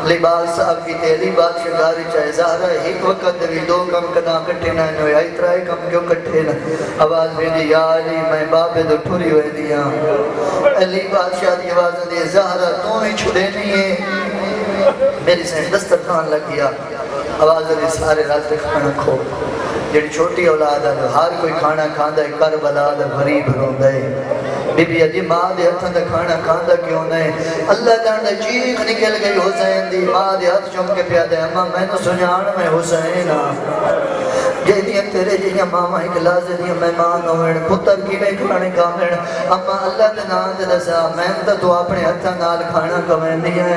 لباس صاحب کی تیلی بادشاہ گھاری چاہے زہرہ ایک وقت بھی دو کم کنا کٹھے نہ نوے آئی ترائے کم کیوں کٹھے نہ. آواز میری یا علی میں بابے دو ٹھوری ہوئے دیا. علی بادشاہ دی آواز دی زہرہ تو ہی چھڑے نہیں ہے. میری سین دسترخوان لگ گیا آواز دی سارے رات کھانا کھو جڑی چھوٹی اولاد ہے ہر کوئی کھانا کھاندا ہے کربلا دا غریب روندا ہے. بی بی جی ماں دے ہتھاں دا کھانا کھاندا کیوں نہیں. اللہ جاندا چیخ نکل گئی حسین دی ماں دے ہتھ چوم کے پیا دے اماں مینوں سنجان میں حسین ہاں. جیدیاں تیرے جیاں ماما اکلاس دیاں مہمان ہوئن پتر کی میں کھانے کھاویں اما اللہ دے نام دے دسا میں تو اپنے ہتھاں نال کھانا کھاویں دیاں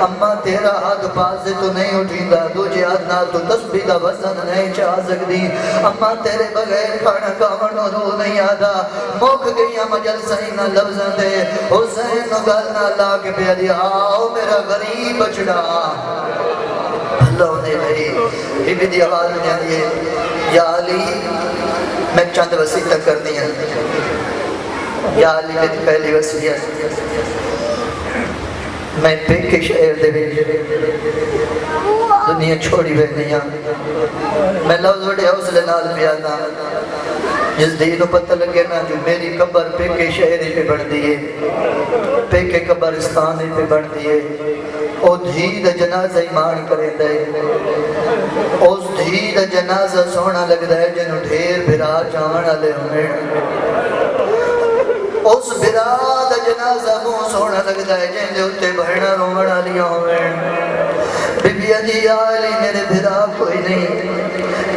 اما تیرا ہاتھ پاس سے تو نہیں اٹھیندا دوجے ہاتھ نال تو تسبیح دا وزن نہیں چا سکدی اما تیرے بغیر کھانا کھاون نو روح نہیں آدا. مک گئیاں مجل سہینا لفظاں دے حسین نو گل نہ لا کے پیا دی آؤ میرا غریب بچڑا. اللہ نے بھائی بی بی دی آواز میں آدھی ہے یا علی میں چند وسیعت کرنی ہے. یا علی میری پہلی وسیعت میں پیکے شہر دے دنیا چھوڑی ہوئے نہیں ہوں. میں لفظ بڑے حوصلے نال پیانا جس دین کو پتہ لگے نا جو میری قبر پیکے شہری پہ بڑھ دیئے پیکے قبرستان پہ بڑھ دیئے او دھی دا جنازہ ایمان کریں دے اس دھی دا جنازہ سونا لگ دے جنہوں ڈھیر بھرا چاونا لے ہمیں اس بھرا دا جنازہ منہ سونا لگدا ہے جن دے اوتے بہنا رومن والیاں ہوویں بی بی دی آلی میرے بھرا کوئی نہیں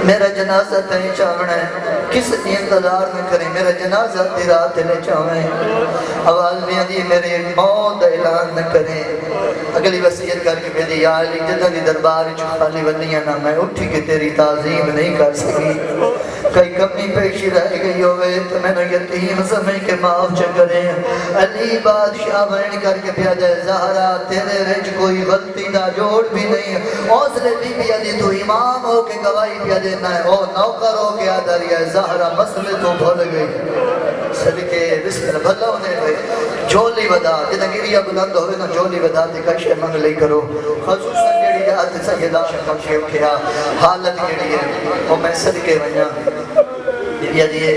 میرا جنازہ تے چاونا ہے کس دی انتظار نہ کرے میرا جنازہ تیرا تے لے چاویں آواز میں دی میرے موت دا اعلان نہ کریں اگلی وصیت کر کے میری آلی جدہ دی دربار چ خالی ونیاں نہ میں اٹھی کے تیری تعظیم نہیں کر سکی کئی کمی پیشی رہ گئی ہوئے تو میں نے یتیم سمجھ کے معاف چکریں علی بادشاہ بین کر کے پیا جائے زہرا تیرے وچ کوئی غلطی دا جوڑ بھی نہیں حوصلے بی بی دی تو امام ہو کے گواہی پیا دینا ہے او نوکر ہو کے آدھر یا زہرا مسئلے تو بھول گئی صدقے بسم اللہ بھلا ہونے ہوئے جھولی ودا جنہ گریا بلند ہوئے نا جھولی ودا تے کشے منگ لئی کرو خصوصاً جڑی جات سیدہ شکم شیف کیا حالت جڑی ہے وہ میں صدقے ونیا بی دیئے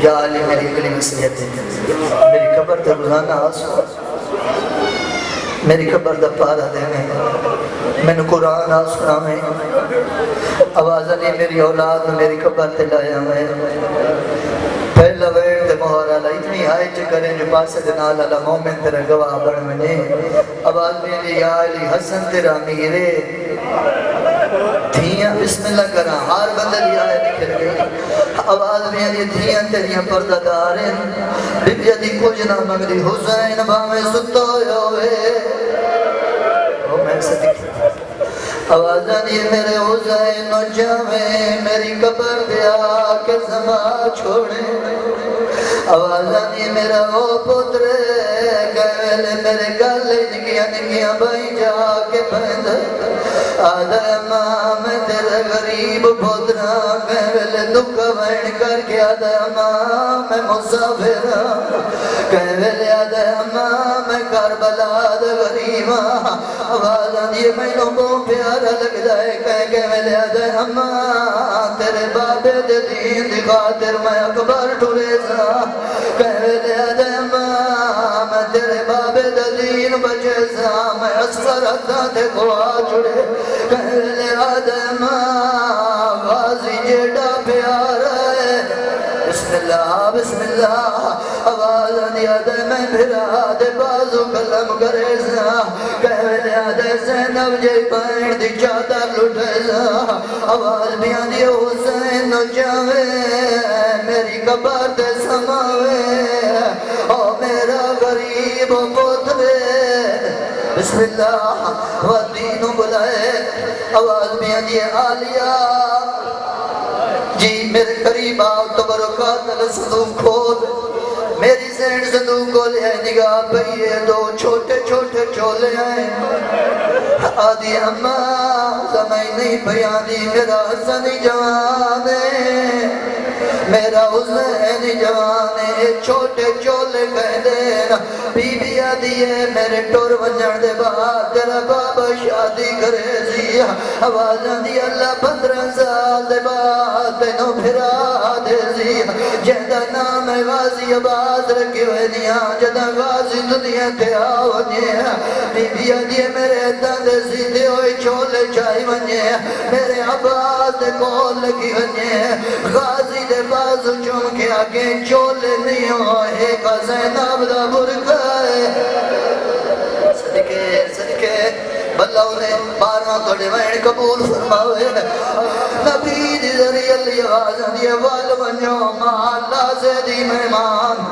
یا علی میری اگلی وصیت ہے میری قبر تے روزانہ آسو میری قبر دا پارا دے میں نے قرآن آسنا میں آواز علی میری اولاد میری قبر تے لایا میں پہلا ویڑ تے مہارا لا اتنی آئے چے کریں جو پاسے دنال اللہ مومن تیرا گواہ بڑھ منے آواز میری یا علی حسن تیرا میرے دھیاں بسم اللہ کرا ہار بندلی آئے نکل گئی آواز میری دھیاں تیریاں پردہ داریں بی بی دی کچھ نہ مگری حسین باہمیں ستو ہوئے وہ میں سے دکھتا آوازاں یہ میرے حسین نو جاویں میری قبر دیا کے زما چھوڑے آوازاں یہ میرا وہ پتر گئے میرے گل نکیاں بھائی جا کے بند آدھا ماں میں تیرے غریب پترا گئے دکھ بین کر کے آدھا ماں میں مسافرہ گئے آدھا ماں میں کربلا دا غریبا آوازاں یہ میں لوگوں پیارا لگ جائے کہہ ملے آدھے ماں تیرے بابے دے دین دی خاطر میں اکبر ٹھولے سا کہہ ملے آدھے ماں میں تیرے بابے دے دین بچے سا میں اصغر حدہ تے کھوا چھڑے کہہ ملے آدھے ماں غازی جیڑا پیارا ہے بسم اللہ آواز دیا دے میں پھرا دے بازو کلم کرے سا کہہ دیا دے زینب جے پین دی چادر لٹھے سا آواز بیا دی حسین نو جاوے میری قبر دے سماوے او میرا غریب پترے بسم اللہ ودینو بلائے آواز بیا دی آلیا جی میرے قریب آؤ تو برکات صندوق کھول میری ذہن صندوق کھولے ہے نگاہ پہیے دو چھوٹے چھوٹے چولے ہیں آدھی اماں سمجھ نہیں بیانی میرا حسن جوان ہے میرا حسین جوان ہے چھوٹے چولے کہہ دینا بی بی آدھی ہے میرے ٹور ونجن دے بعد تیرا بابا شادی کرے سی آوازاں دی اللہ 15 سال دے بعد تینوں پھرا دے سی جہدہ نام غازی آباد رکھے ہوئے دیا جدہ غازی دنیا تے آونے بی بی آدھی ہے میرے دندے سیدھے ہوئے چولے چاہی ونجے میرے عباس دے کول لگی ونجے غازی دے بازو چون کے آگے چولے نہیں ہوئے کا زینب دا برکائے صدقے بلہ انہیں بارواں توڑے وین قبول فرماوے نبی دی ذریعہ لی آزن یہ وال ونجو محلہ سے دی مہمان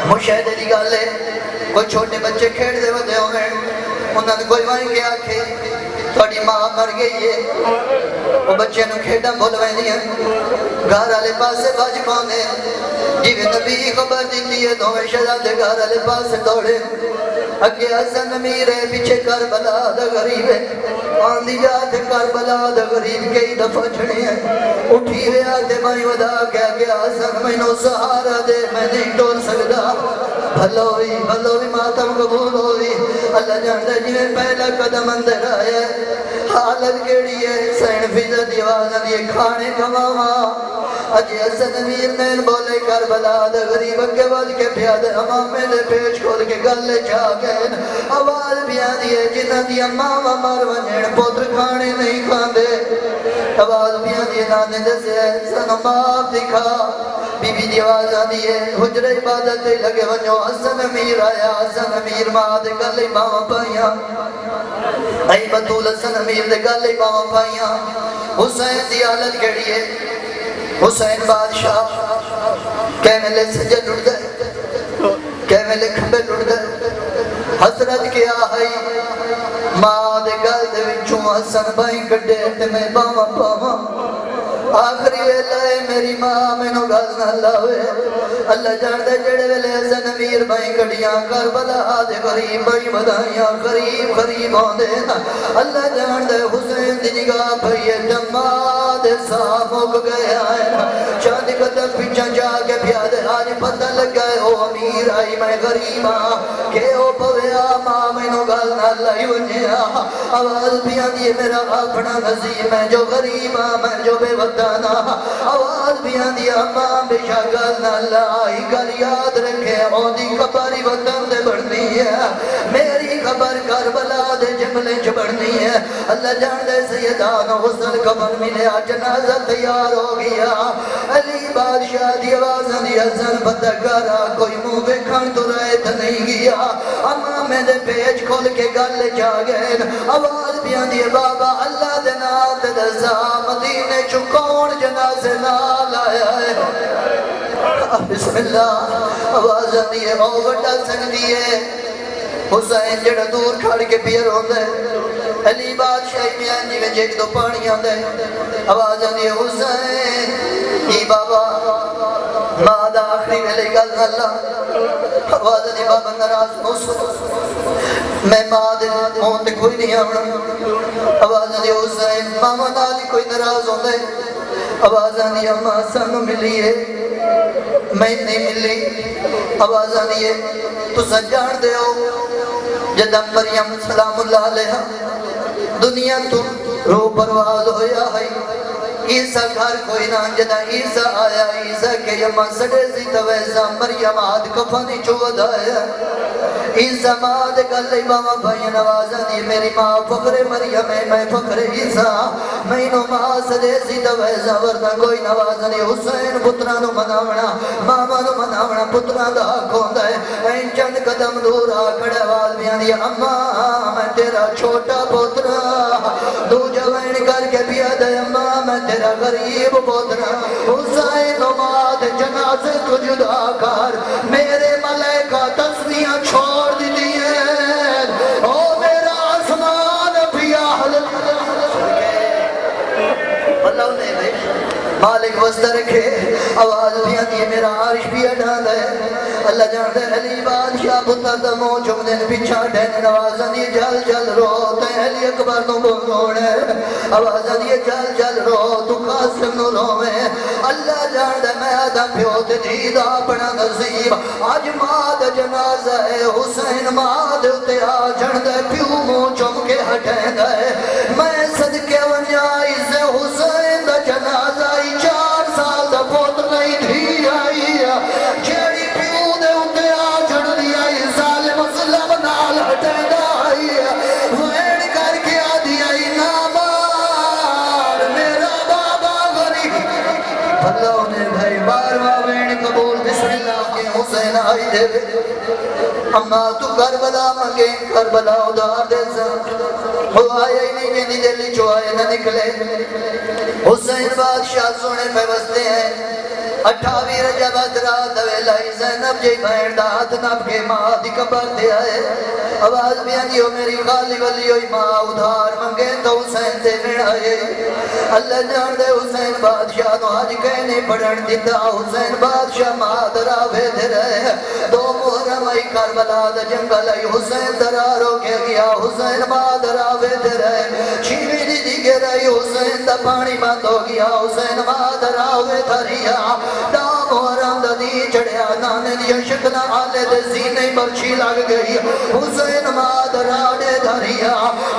مشاہدے دی گالے کوئی چھوٹے بچے کھیڑ دے ودے ہوئے انہوں نے کوئی وائن کے آکھے توڑی ماں مر گئی ہے وہ بچے نو کھیڑا بھول وینی ہے گھر آلے پاسے باج پانے جیوے نبی خبر دیتی ہے دوئے شہزادے گھر آلے پاسے دوڑے اگے حسن امیر ہے پیچھے کربلا دا غریب ہے آندھی جاتے کربلا دا غریب کئی دفعہ چھڑے ہیں اٹھی ہوئے آتے مائی ودا کیا گیا حسن میں نو سہارا دے میں نہیں ٹول سکتا بھلوی ماتم قبول ہوئی اللہ جاندہ جی میں پہلا قدم اندر آیا حالت کیڑی ہے سین فیضہ دیوازہ دیے کھانے کماما اجی حسن امیر نین بولے کربلا دا غریب کے وال کے پیادے امامے دے پیچ کھول کے گلے چاہ گئے آواز بیان دیئے جنہ دیا ماما مار ونجھڑ پوتر کھانے نہیں کھاندے آواز بیان دیئے نانے دے سے سنو ماپ دکھا بی بی دی آواز آدھی ہے حجر عبادت لگے ونجو حسن امیر آیا حسن امیر ماں دے گلے باواں پائیاں ائی بطول حسن امیر دے گلے باواں پائیاں حسین دی حالت کیڑی ہے حسین بادشاہ کہ ملے سجد اڑ گئے کہ ملے کھمبے لڑ گئے حسرت کیا ہے ماں دے گل دے وچوں حسن بھائی کڈے تے میں باواں پاواں آخری ویلہ ہے میری ماں میں نو گل نہ لاوے اللہ جان دے جڑے ویلے حسن امیر بھائی کڑیاں کربلا دے غریب بھائی بدائیاں غریب غریب ہوندے اللہ جان دے حسین دی نگاہ بھائی دماغ دے ساہ مک گیا ہے چاند قدم پیچھا جا کے پیادے آج پتہ لگ گئے او امیر آئی میں غریب ہاں کہ او پویا ماں میں نو گل نہ لائی ونجیا آواز بھی آدھی میرا اپنا نصیب میں جو غریب ہاں میں جو بے وطن آواز بھی آدھی ماں بے شاگل نہ لائی گل یاد رکھے آدھی قبری وطن دے بڑھنی ہے میری قبر کربلا دے جنگلے چ بڑھنی ہے اللہ جان دے سیدان حسن قبر ملے جنازہ تیار ہو گیا علی بادشاہ دی آواز دی حسن پتہ کرا کوئی منہ ویکھن تو رہے تو نہیں گیا اما میں دے پیج کھول کے گل جا گئے آواز بھی آدھی بابا اللہ دے نام تے دسا مدینے چ کون جنازے نال آیا ہے بسم اللہ آواز آدھی ہے او وڈا سنگی ہے حسین جڑا دور کھڑ کے پیر ہوندے علی بادشاہ بیان جی وچ ایک دو پانی آندے آواز آندی ہے حسین ای بابا ماں دا آخری ویلے گل اللہ آواز آندی بابا ناراض موسو میں ماں دے مون تے کوئی نہیں آونا آواز آندی حسین ماما نال کوئی ناراض ہوندے آواز آندی اماں سانو ملی ہے میں نہیں ملی آواز آندی ہے تساں جان دے ہو جدہ مریم سلام اللہ علیہ دنیا تو رو پرواز ہویا ہے عیسیٰ گھر کوئی نہ جدہ عیسیٰ آیا عیسیٰ کے یمہ سڑے سی تویزہ مریم آدھ کفنی چود آیا عیسیٰ ماں دے گلے ماں بھائی نوازہ دی میری ماں فخر مریم ہے میں فخر عیسیٰ میں نو ماں سڑے سی تویزہ ورنہ کوئی نوازہ نہیں حسین پترہ نو مناونا ماما نو مناونا پترہ دا کھوندا ہے این چند قدم دور آکڑے واز بیان دیا اماں میں تیرا چھوٹا پترہ دو جوین کر کے بیاد ہے اماں میں تیرا غریب پترہ حسین نماد جنازے تو جدا کر میرے ملائکہ تسمیہ چھوڑ دیئے او میرا آسمان پیا حلق اللہ نے بھائی مالک وسط رکھے آواز بھی آتی ہے میرا عرش بھی اڈھان ہے اللہ جانتے علی بادشاہ پتر دمو چم دن پچھا ڈین نوازہ دی جل جل رو تے علی اکبر نو بھوڑے آوازہ دی جل جل رو تو قاسم نو رو میں اللہ جانتے میں آدھا پیوت جید اپنا نصیب آج ماد جنازہ ہے حسین ماد اتے آجن دے پیو مو چم کے ہٹین دے میں صدقے ونیائی سے حسین دا جنازہ 4 سال دا پوت نہیں تھی آئی جیڑی پیو دے اتے آجن دی آئی ظالم ظلم نال ہٹین آئی وین کر کے آدھی آئی نامار میرا بابا غریب اللہ نے بھائی بارواں وین قبول بسم اللہ کے حسین آئی دے اماں تو کربلا منگے کربلا ادھار دے سا وہ آیا ہی نہیں کہ دلی جو آئے نہ نکلے حسین بادشاہ سونے پہ بستے ہیں 28 رجب رات ویلائی زینب جی بہن دات نب کے ماں دی قبر دے آئے آواز بھی آنگی ہو میری خالی ولی ہوئی ماں ادھار منگے تو حسین سے مڑ آئے اللہ جان دے حسین بادشاہ نو آج کہنے پڑھن دیتا حسین بادشاہ مادرہ بے دے رہے 2 محرم آئی کربلا دا جنگل آئی حسین درارو کے گیا حسین مادرہ بے دے رہے چھیوی دی دی گے رہی حسین دا پانی بند ہو گیا حسین مادرہ بے دھریا دا محرم دا دی چڑھیا نانے دیا شکنا آلے دے زینے برچی لگ گئی حسین مادرہ دے دھریا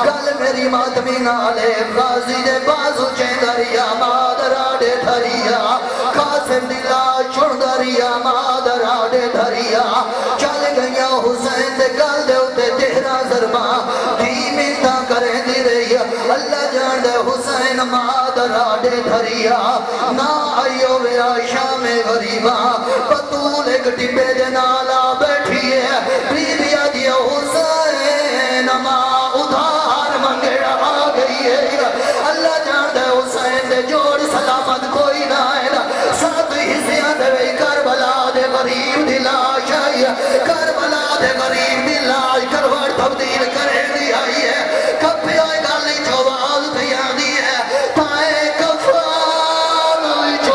گل میری ماتمی نالے غازی دے بازو چے دھریا مادرہ دے دھریا قاسم دلا چھڑ دھریا مادرہ دے دھریا چل گیا حسین دے گل دے اتے تیرا ضربہ دھیمی تا کریں دی رہی اللہ جان دے حسین حسین مادرہ دے دھریا نا آئیو ویا شام غریبا بطول ایک ٹپے دے نالا بیٹھیے بیویا دیا حسین ماں ادھار منگڑ آ گئی ہے اللہ جان دے حسین دے جوڑ سلامت کوئی نہ ہے ساتھ حصیاں دے کربلا دے غریب دلاش آئی کربلا دے غریب دلاش کروڑ تبدیل کرے دی آئی ہے کپے آئے گالی چوال دیا دی ہے پائے کفان جو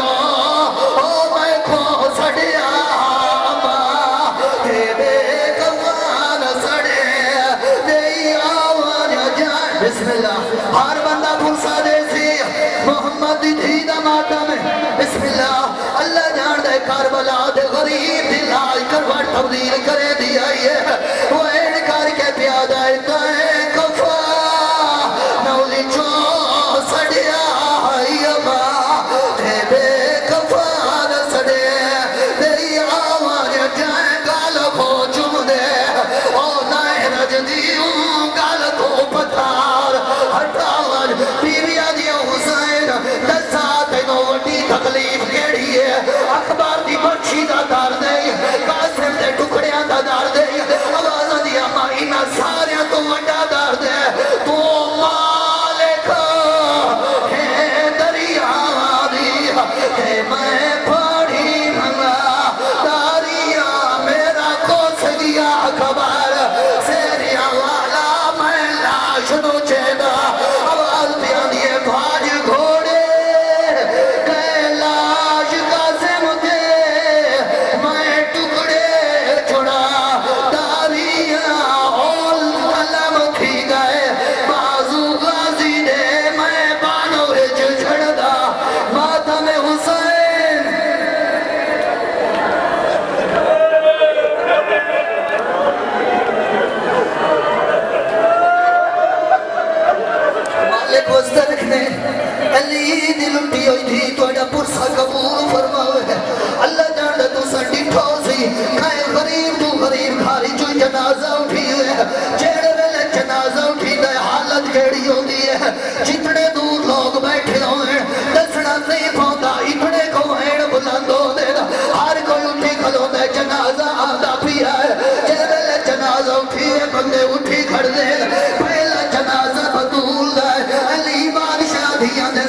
او میں کھو سڑیا ماں تیرے کفان سڑے دے آوان جائے بسم اللہ ہر بندہ پھرسا دے سی محمد دی دا ماتا میں بسم اللہ اللہ جان دے کربلا دے غریب دلائی کروڑ تبدیل کرے دی آئی ہے وہ انکار کے پیادہ اتائے کفا نولی چو سڑیا آئی ماں تے بے کفا نہ سڑے دے آوان جائے گال کو چم دے او نائے رجدیوں گال کو پتھار ہٹاوان بیویا دیا حسین دسات نو وڈی تکلیف کیڑی ہے اخبار دی بچی دا دار دے قاسم دے ٹکڑیاں دا دار دے آوازہ دیا مائنہ ساریاں تو وڈا دار دے تو مالک ہے دریا دی ہے میں پڑھی منگا داریا میرا کو سگیا خبر سیریا والا میں لاش نو چیدہ آواز پیا دیے بھاج گھوڑے کیلاش قاسم دے میں ٹکڑے چھڑا داریا اول قلم تھی گئے بازو غازی دے میں بانو رج چھڑدا ماتم حسین مالک وزدہ رکھنے علی دی لٹی ہوئی تھی تو اڈا پرسا قبول فرماوے اللہ جاندہ تو سنڈی ٹھوسی کھائے غریب تو غریب کھاری جو جنازہ اٹھی ہوئے جیڑے ویلے جنازہ اٹھی دے حالت کیڑی ہو دی ہے جتنے دور لوگ بیٹھے ہوئے دسنا نہیں پہنتا اتنے کو ہیں بلندو دے ہر کوئی اٹھی کھلو دے جنازہ آدھا پیا ہے جیڑے ویلے جنازہ اٹھی ہے بندے اٹھی کھڑ دے پہلا جنازہ بدول دے علی بادشاہ دیاں دے